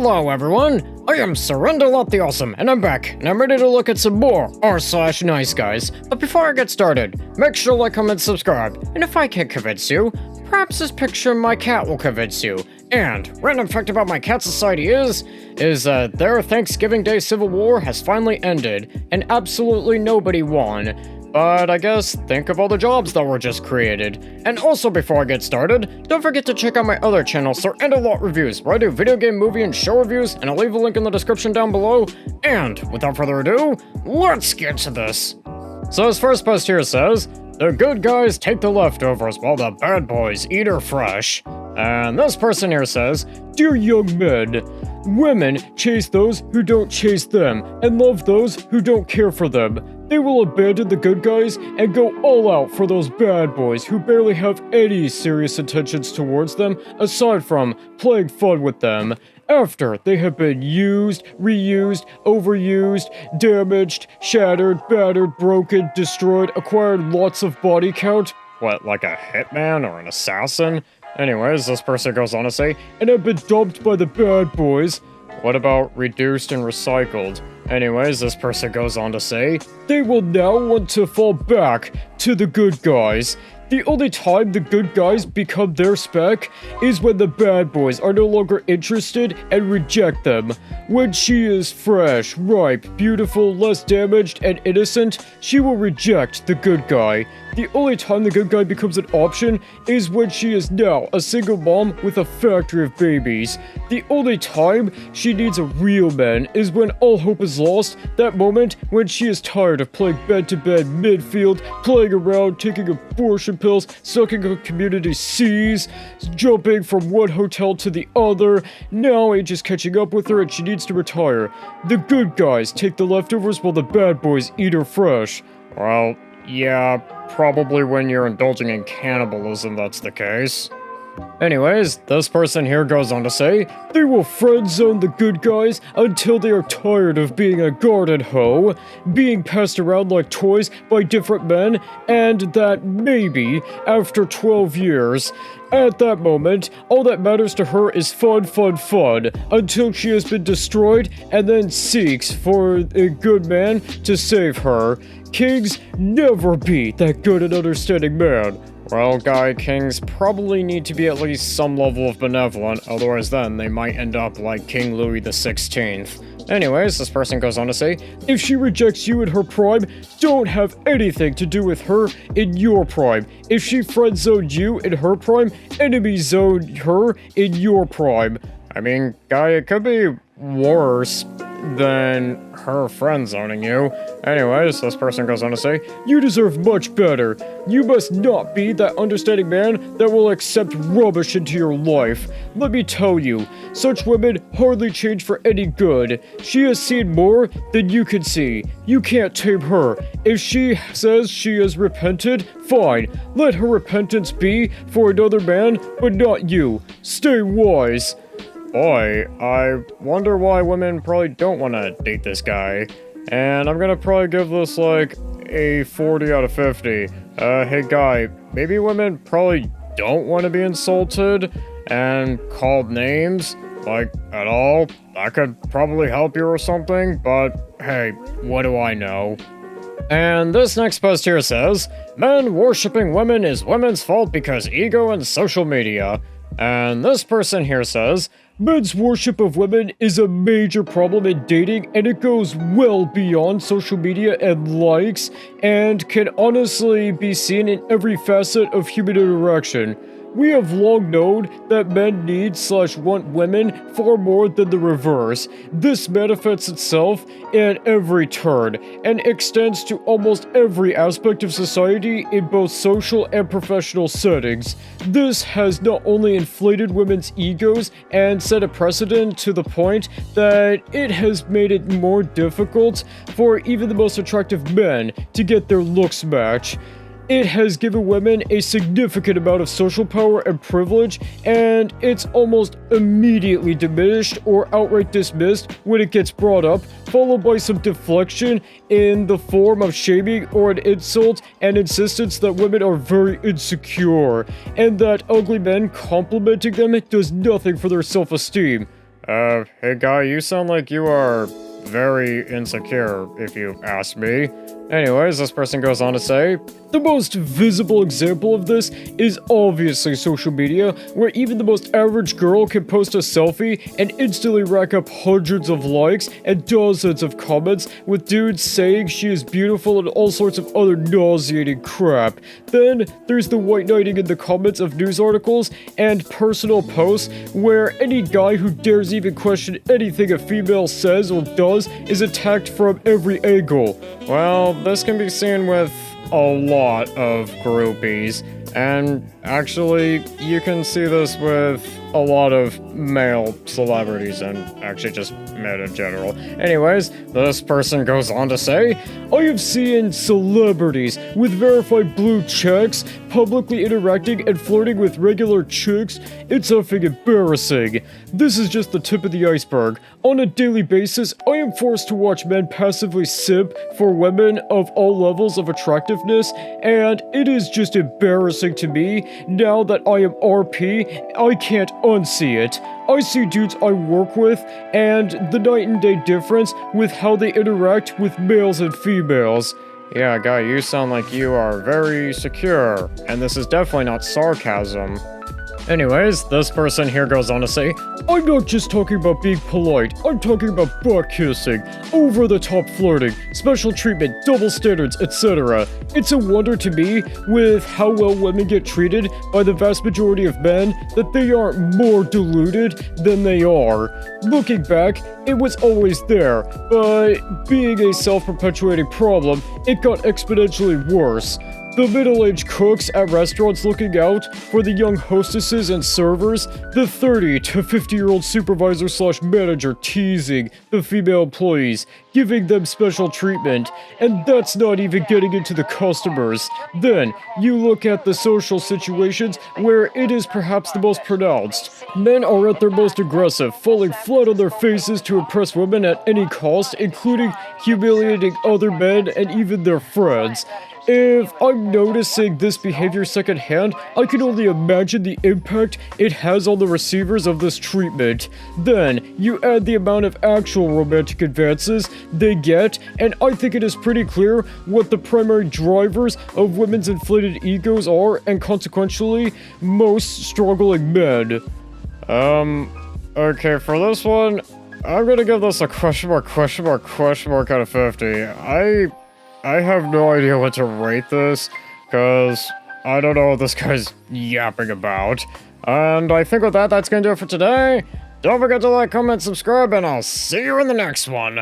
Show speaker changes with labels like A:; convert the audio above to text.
A: Hello everyone, I am Surrender the Awesome, and I'm back, and I'm ready to look at some more r/Nice Guys. But before I get started, make sure to like, comment, subscribe, and if I can't convince you, perhaps this picture of my cat will convince you. And, random fact about my cat society is their Thanksgiving Day Civil War has finally ended, and absolutely nobody won. But I guess, think of all the jobs that were just created. And also before I get started, don't forget to check out my other channel, Surrender Reviews, where I do video game, movie, and show reviews, and I'll leave a link in the description down below. And, without further ado, let's get to this! So his first post here says, "The good guys take the leftovers while the bad boys eat her fresh." And this person here says, "Dear young men, women chase those who don't chase them, and love those who don't care for them. They will abandon the good guys and go all out for those bad boys who barely have any serious intentions towards them aside from playing fun with them. After they have been used, reused, overused, damaged, shattered, battered, broken, destroyed, acquired lots of body count." What, like a hitman or an assassin? Anyways, this person goes on to say, "and have been dumped by the bad boys." What about reduced and recycled? Anyways, this person goes on to say, "They will now want to fall back to the good guys. The only time the good guys become their spec is when the bad boys are no longer interested and reject them. When she is fresh, ripe, beautiful, less damaged, and innocent, she will reject the good guy. The only time the good guy becomes an option is when she is now a single mom with a factory of babies. The only time she needs a real man is when all hope is lost, that moment when she is tired of playing bed-to-bed midfield, playing around, taking abortion pills, sucking up community seas, jumping from one hotel to the other. Now age is catching up with her and she needs to retire. The good guys take the leftovers while the bad boys eat her fresh." Well, yeah, probably when you're indulging in cannibalism that's the case. Anyways, this person here goes on to say, "They will friend-zone the good guys until they are tired of being a garden hoe, being passed around like toys by different men, and that maybe, after 12 years, at that moment, all that matters to her is fun, fun, fun, until she has been destroyed and then seeks for a good man to save her. Kings never be that good and understanding man." Well, guy, kings probably need to be at least some level of benevolent, otherwise then they might end up like King Louis XVI. Anyways, this person goes on to say, "If she rejects you in her prime, don't have anything to do with her in your prime. If she friend-zoned you in her prime, enemy-zoned her in your prime." I mean, guy, it could be worse than her friend zoning you. Anyways, this person goes on to say, "You deserve much better. You must not be that understanding man that will accept rubbish into your life. Let me tell you, such women hardly change for any good. She has seen more than you can see. You can't tame her. If she says she has repented, fine. Let her repentance be for another man, but not you. Stay wise." Boy, I wonder why women probably don't want to date this guy. And I'm gonna probably give this like a 40 out of 50. Hey guy, maybe women probably don't want to be insulted and called names, like, at all. That could probably help you or something, but hey, what do I know? And this next post here says, "Men worshipping women is women's fault because ego and social media." And this person here says, "Men's worship of women is a major problem in dating, and it goes well beyond social media and likes, and can honestly be seen in every facet of human interaction. We have long known that men need/want women far more than the reverse. This manifests itself in every turn, and extends to almost every aspect of society in both social and professional settings. This has not only inflated women's egos and set a precedent to the point that it has made it more difficult for even the most attractive men to get their looks match. It has given women a significant amount of social power and privilege, and it's almost immediately diminished or outright dismissed when it gets brought up, followed by some deflection in the form of shaming or an insult and insistence that women are very insecure, and that ugly men complimenting them does nothing for their self-esteem. Hey guy, you sound like you are very insecure, if you ask me. Anyways, this person goes on to say, the most visible example of this is obviously social media, where even the most average girl can post a selfie and instantly rack up hundreds of likes and dozens of comments with dudes saying she is beautiful and all sorts of other nauseating crap. Then, there's the white knighting in the comments of news articles and personal posts where any guy who dares even question anything a female says or does is attacked from every angle. Well, this can be seen with a lot of groupies, and actually, you can see this with a lot of male celebrities and actually just men in general. Anyways, this person goes on to say, I have seen celebrities with verified blue checks publicly interacting and flirting with regular chicks. It's effing embarrassing. This is just the tip of the iceberg. On a daily basis, I am forced to watch men passively simp for women of all levels of attractiveness, and it is just embarrassing to me. Now that I am RP, I can't unsee it. I see dudes I work with, and the night and day difference with how they interact with males and females. Yeah, guy, you sound like you are very secure, and this is definitely not sarcasm. Anyways, this person here goes on to say, I'm not just talking about being polite, I'm talking about butt kissing, over-the-top flirting, special treatment, double standards, etc. It's a wonder to me, with how well women get treated by the vast majority of men, that they aren't more deluded than they are. Looking back, it was always there, but being a self-perpetuating problem, it got exponentially worse. The middle-aged cooks at restaurants looking out for the young hostesses and servers, the 30 to 50-year-old supervisor/manager teasing the female employees, giving them special treatment, and that's not even getting into the customers. Then, you look at the social situations where it is perhaps the most pronounced. Men are at their most aggressive, falling flat on their faces to impress women at any cost, including humiliating other men and even their friends. If I'm noticing this behavior secondhand, I can only imagine the impact it has on the receivers of this treatment. Then, you add the amount of actual romantic advances they get, and I think it is pretty clear what the primary drivers of women's inflated egos are, and consequentially, most struggling men. Okay, for this one, I'm gonna give this a question mark out of 50. I have no idea what to rate this, because I don't know what this guy's yapping about. And I think with that, that's gonna do it for today. Don't forget to like, comment, subscribe, and I'll see you in the next one.